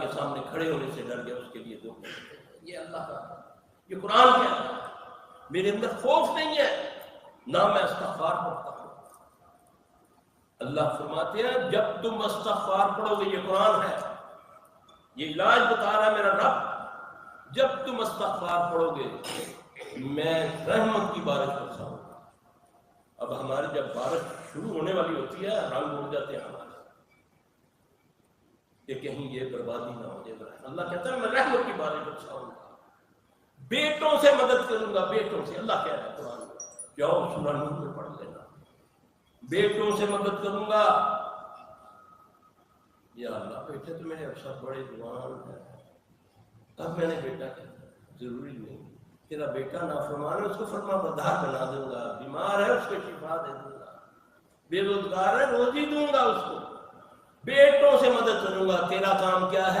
کے سامنے کھڑے ہونے سے ڈر گیا، اس کے لیے دو یہ اللہ کا، یہ قرآن کیا ہے، میرے اندر خوف نہیں ہے نہ میں استغفار پڑھتا ہوں۔ اللہ فرماتے ہیں جب تم استغفار پڑھو گے، یہ قرآن ہے، یہ علاج بتا رہا ہے میرا رب، جب تم استغفار پڑھو گے میں رحمت کی بارش برساؤں گا۔ اب ہماری جب بارش شروع ہونے والی ہوتی ہے رنگ اڑ جاتے ہیں ہمارے، کہ کہیں یہ بربادی نہ ہو جائے۔ اللہ کہتا ہے میں رحمت کی بارش برساؤں گا، بیٹوں سے مدد کروں گا، بیٹوں سے۔ اللہ کہہ رہا ہے قرآن میں، جاؤ سورہ نور میں پڑھ لینا، بیٹوں سے مدد کروں گا۔ یا اللہ بیٹے تو میرے افسر بڑے جوان ہیں، اب میں نے بیٹا کہا ضروری نہیں، تیرا بیٹا نافرمان ہے اس کو فرما بردار بنا دوں گا، بیمار ہے اس کو شفا دے دوں گا، بے روزگار ہے روزی دوں گا اس کو، بیٹوں سے مدد کروں گا۔ تیرا کام کیا ہے؟